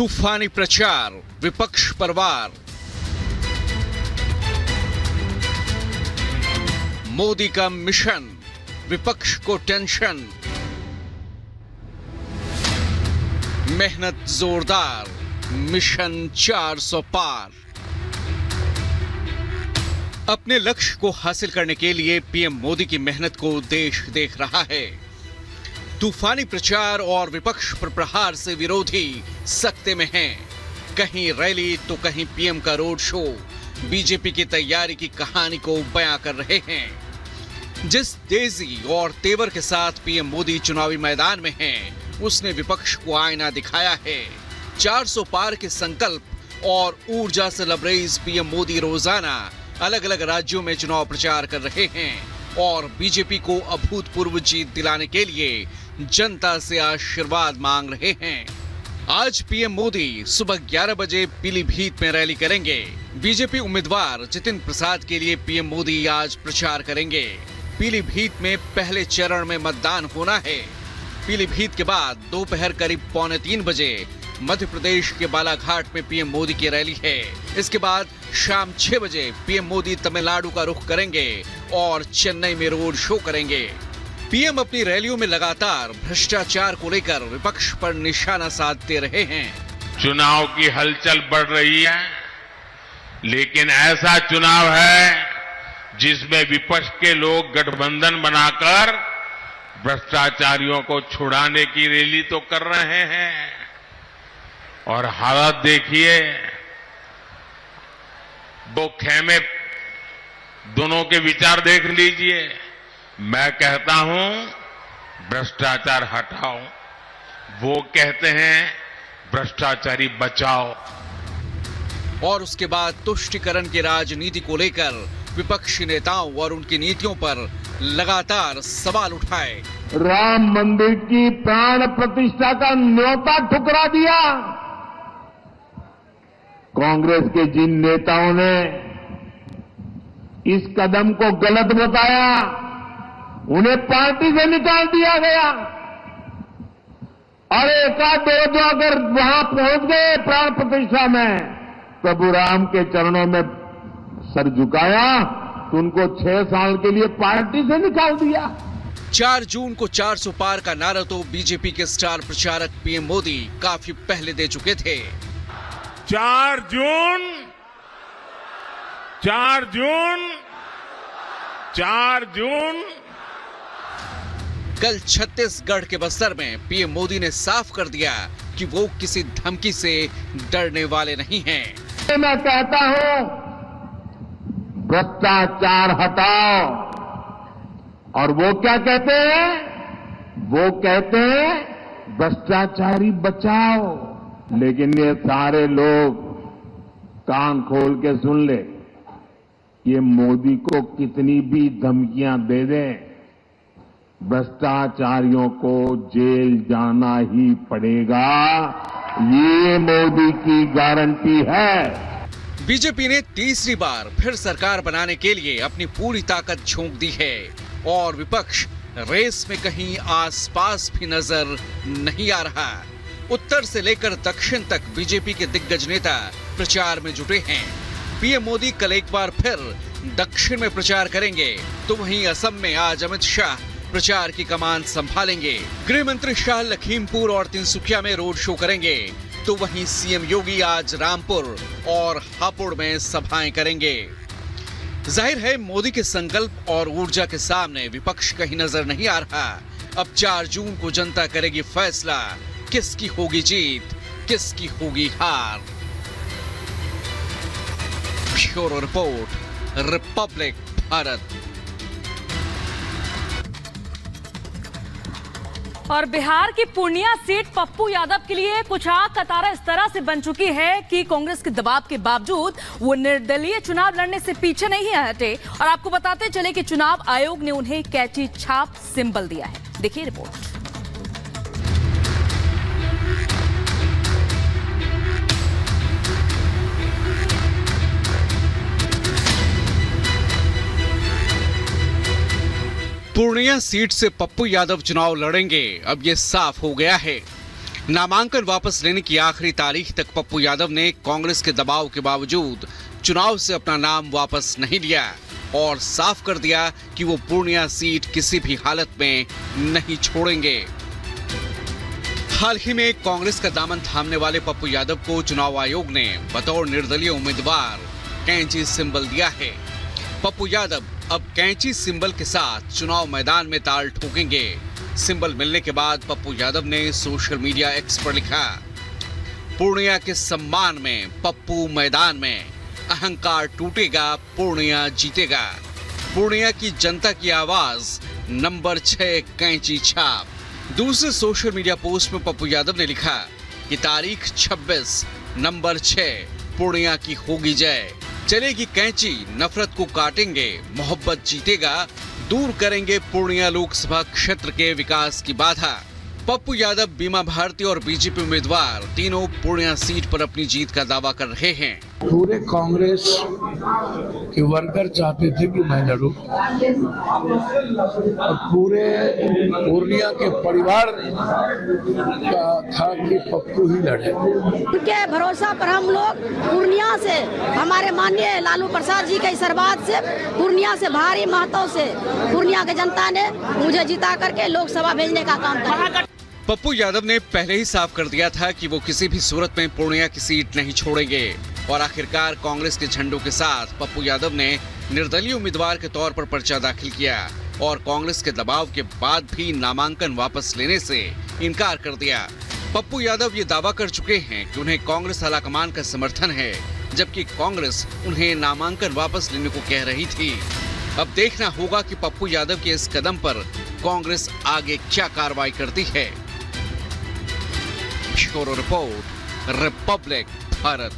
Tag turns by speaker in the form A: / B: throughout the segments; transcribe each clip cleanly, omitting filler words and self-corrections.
A: तूफानी प्रचार, विपक्ष पर वार। मोदी का मिशन, विपक्ष को टेंशन। मेहनत जोरदार, मिशन 400 पार। अपने लक्ष्य को हासिल करने के लिए पीएम मोदी की मेहनत को देश देख रहा है। तूफानी प्रचार और विपक्ष पर प्रहार से विरोधी सकते में हैं। कहीं रैली तो कहीं पीएम का रोड शो बीजेपी की तैयारी की कहानी को बयां कर रहे हैं। जिस तेजी और तेवर के साथ पीएम मोदी चुनावी मैदान में हैं, उसने विपक्ष को आईना दिखाया है। 400 पार के संकल्प और ऊर्जा से लबरेज पीएम मोदी रोजाना अलग अलग राज्यों में चुनाव प्रचार कर रहे हैं और बीजेपी को अभूतपूर्व जीत दिलाने के लिए जनता से आशीर्वाद मांग रहे हैं। आज पीएम मोदी सुबह 11 बजे पीलीभीत में रैली करेंगे। बीजेपी उम्मीदवार जितिन प्रसाद के लिए पीएम मोदी आज प्रचार करेंगे। पीलीभीत में पहले चरण में मतदान होना है। पीलीभीत के बाद दोपहर करीब 2:45 बजे मध्य प्रदेश के बालाघाट में पीएम मोदी की रैली है। इसके बाद शाम 6 बजे पीएम मोदी तमिलनाडु का रुख करेंगे और चेन्नई में रोड शो करेंगे। पीएम अपनी रैलियों में लगातार भ्रष्टाचार को लेकर विपक्ष पर निशाना साधते रहे हैं।
B: चुनाव की हलचल बढ़ रही है, लेकिन ऐसा चुनाव है जिसमें विपक्ष के लोग गठबंधन बनाकर भ्रष्टाचारियों को छुड़ाने की रैली तो कर रहे हैं और हालत देखिए, दो खेमे, दोनों के विचार देख लीजिए। मैं कहता हूं भ्रष्टाचार हटाओ, वो कहते हैं भ्रष्टाचारी बचाओ।
A: और उसके बाद तुष्टीकरण की राजनीति को लेकर विपक्षी नेताओं और उनकी नीतियों पर लगातार सवाल उठाए।
C: राम मंदिर की प्राण प्रतिष्ठा का न्योता ठुकरा दिया। कांग्रेस के जिन नेताओं ने इस कदम को गलत बताया, उन्हें पार्टी से निकाल दिया गया। और एकाध दो अगर वहां पहुंच गए प्राण प्रतिष्ठा में, प्रभु राम के चरणों में सर झुकाया, तो उनको 6 साल के लिए पार्टी से निकाल दिया।
A: 4 जून को 400 पार का नारा तो बीजेपी के स्टार प्रचारक पीएम मोदी काफी पहले दे चुके थे।
B: 4 जून 4 जून 4 जून।
A: कल छत्तीसगढ़ के बस्तर में पीएम मोदी ने साफ कर दिया कि वो किसी धमकी से डरने वाले नहीं हैं।
C: मैं कहता हूं, भ्रष्टाचार हटाओ। और वो क्या कहते हैं? वो कहते हैं भ्रष्टाचारी बचाओ। लेकिन ये सारे लोग कान खोल के सुन ले, ये मोदी को कितनी भी धमकियां दे दें, भ्रष्टाचारियों को जेल जाना ही पड़ेगा। ये मोदी की गारंटी है।
A: बीजेपी ने तीसरी बार फिर सरकार बनाने के लिए अपनी पूरी ताकत झोंक दी है और विपक्ष रेस में कहीं आसपास भी नजर नहीं आ रहा। उत्तर से लेकर दक्षिण तक बीजेपी के दिग्गज नेता प्रचार में जुटे हैं। पीएम मोदी कल एक बार फिर दक्षिण में प्रचार करेंगे, तो वहीं असम में आज अमित शाह प्रचार की कमान संभालेंगे। गृह मंत्री शाह लखीमपुर और तिनसुकिया में रोड शो करेंगे, तो वहीं सीएम योगी आज रामपुर और हापुड़ में सभाएं करेंगे। जाहिर है मोदी के संकल्प और ऊर्जा के सामने विपक्ष कहीं नजर नहीं आ रहा। अब 4 जून को जनता करेगी फैसला, किसकी होगी जीत, किसकी होगी हार। Bureau report, Republic Bharat.
D: और बिहार की पूर्णिया सीट पप्पू यादव के लिए कुछ आग का तारा इस तरह से बन चुकी है कि कांग्रेस के दबाव के बावजूद वो निर्दलीय चुनाव लड़ने से पीछे नहीं हटे। और आपको बताते चले कि चुनाव आयोग ने उन्हें कैची छाप सिंबल दिया है। देखिए रिपोर्ट।
A: पूर्णिया सीट से पप्पू यादव चुनाव लड़ेंगे, अब ये साफ हो गया है। नामांकन वापस लेने की आखिरी तारीख तक पप्पू यादव ने कांग्रेस के दबाव के बावजूद चुनाव से अपना नाम वापस नहीं लिया और साफ कर दिया कि वो पूर्णिया सीट किसी भी हालत में नहीं छोड़ेंगे। हाल ही में कांग्रेस का दामन थामने वाले पप्पू यादव को चुनाव आयोग ने बतौर निर्दलीय उम्मीदवार कैंची सिंबल दिया है। पप्पू यादव अब कैंची सिंबल के साथ चुनाव मैदान में ताल ठोकेंगे। सिंबल मिलने के बाद पप्पू यादव ने सोशल मीडिया एक्स पर लिखा, पूर्णिया के सम्मान में पप्पू मैदान में, अहंकार टूटेगा पूर्णिया जीतेगा। पूर्णिया की जनता की आवाज नंबर 6 कैंची छाप। दूसरे सोशल मीडिया पोस्ट में पप्पू यादव ने लिखा कि तारीख 26 नंबर 6 पूर्णिया की होगी जय। चलेगी कैंची, नफरत को काटेंगे, मोहब्बत जीतेगा, दूर करेंगे पूर्णिया लोकसभा क्षेत्र के विकास की बाधा। पप्पू यादव, बीमा भारती और बीजेपी उम्मीदवार तीनों पूर्णिया सीट पर अपनी जीत का दावा कर रहे हैं।
E: पूरे कांग्रेस के वर्कर चाहते थे कि मैं लड़ूं और पूरे पूर्णिया के परिवार का था कि पप्पू ही लड़े।
F: उनके भरोसा पर हम लोग पूर्णिया से, हमारे माननीय लालू प्रसाद जी के आशीर्वाद से, पूर्णिया से भारी महत्व से पूर्णिया की जनता ने मुझे जिता करके लोकसभा भेजने का काम किया।
A: पप्पू यादव ने पहले ही साफ कर दिया था कि वो किसी भी सूरत में पूर्णिया की सीट नहीं छोड़ेंगे और आखिरकार कांग्रेस के झंडों के साथ पप्पू यादव ने निर्दलीय उम्मीदवार के तौर पर पर्चा दाखिल किया और कांग्रेस के दबाव के बाद भी नामांकन वापस लेने से इनकार कर दिया। पप्पू यादव ये दावा कर चुके हैं कि उन्हें कांग्रेस आलाकमान का समर्थन है, जबकि कांग्रेस उन्हें नामांकन वापस लेने को कह रही थी। अब देखना होगा कि पप्पू यादव के इस कदम पर कांग्रेस आगे क्या कार्रवाई करती है। Bureau report, Republic Bharat.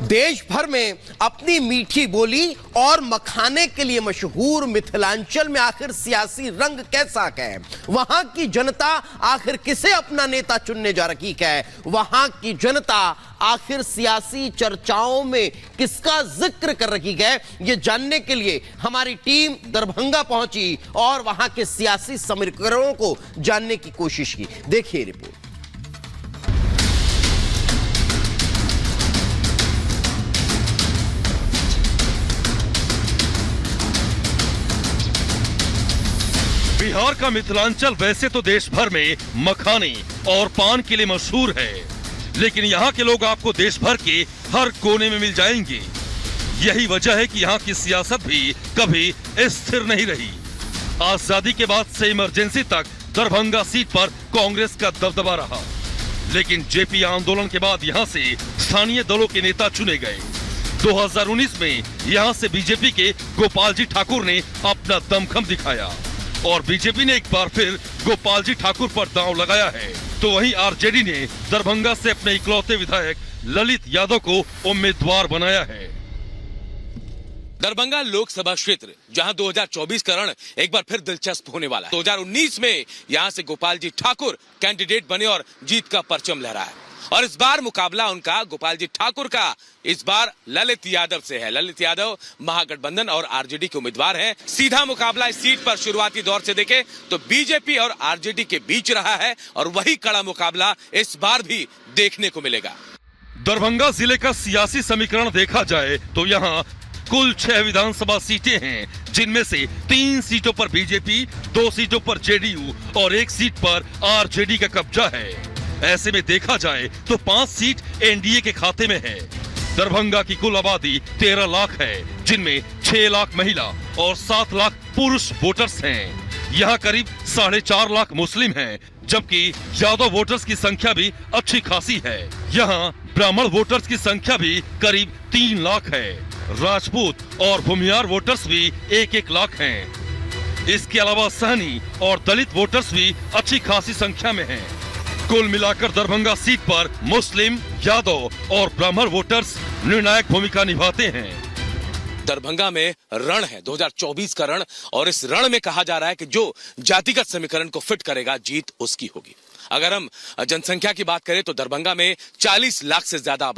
G: देश भर में अपनी मीठी बोली और मखाने के लिए मशहूर मिथिलांचल में आखिर सियासी रंग कैसा है? वहां की जनता आखिर किसे अपना नेता चुनने जा रही है? वहां की जनता आखिर सियासी चर्चाओं में किसका जिक्र कर रही है? ये जानने के लिए हमारी टीम दरभंगा पहुंची और वहां के सियासी समीकरणों को जानने की कोशिश की। देखिए रिपोर्ट।
H: बिहार का मिथिलांचल वैसे तो देश भर में मखाने और पान के लिए मशहूर है, लेकिन यहाँ के लोग आपको देश भर के हर कोने में मिल जाएंगे। यही वजह है कि यहाँ की सियासत भी कभी स्थिर नहीं रही। आजादी के बाद से इमरजेंसी तक दरभंगा सीट पर कांग्रेस का दबदबा रहा, लेकिन जेपी आंदोलन के बाद यहाँ से स्थानीय दलों के नेता चुने गए। 2019 में यहाँ से बीजेपी के गोपाल जी ठाकुर ने अपना दमखम दिखाया और बीजेपी ने एक बार फिर गोपाल जी ठाकुर पर दांव लगाया है। तो वहीं आरजेडी ने दरभंगा से अपने इकलौते विधायक ललित यादव को उम्मीदवार बनाया है।
I: दरभंगा लोकसभा क्षेत्र जहां 2024 का रण एक बार फिर दिलचस्प होने वाला है। 2019 में यहां से गोपाल जी ठाकुर कैंडिडेट बने और जीत का परचम लहराया है और इस बार मुकाबला उनका गोपाल जी ठाकुर का इस बार ललित यादव से है। ललित यादव महागठबंधन और आरजेडी के उम्मीदवार हैं। सीधा मुकाबला इस सीट पर शुरुआती दौर से देखें तो बीजेपी और आरजेडी के बीच रहा है और वही कड़ा मुकाबला इस बार भी देखने को मिलेगा।
H: दरभंगा जिले का सियासी समीकरण देखा जाए तो यहाँ कुल 6 विधानसभा सीटें हैं, जिनमें से 3 सीटों पर बीजेपी, 2 सीटों पर जेडीयू और 1 सीट पर आरजेडी का कब्जा है। ऐसे में देखा जाए तो 5 सीट एनडीए के खाते में है। दरभंगा की कुल आबादी 13 लाख है, जिनमें 6 लाख महिला और 7 लाख पुरुष वोटर्स हैं। यहाँ करीब 4.5 लाख मुस्लिम हैं, जबकि यादव वोटर्स की संख्या भी अच्छी खासी है। यहाँ ब्राह्मण वोटर्स की संख्या भी करीब 3 लाख है। राजपूत और भूमियार वोटर्स भी 1-1 लाख हैं। इसके अलावा सहनी और दलित वोटर्स भी अच्छी खासी संख्या में हैं। कुल मिलाकर दरभंगा सीट पर मुस्लिम, यादव और ब्राह्मण वोटर्स निर्णायक भूमिका निभाते हैं।
I: दरभंगा में रण है, 2024 का रण, और इस रण में कहा जा रहा है कि जो जातिगत समीकरण को फिट करेगा जीत उसकी होगी। अगर हम जनसंख्या की बात करें तो दरभंगा में 40 लाख से ज्यादा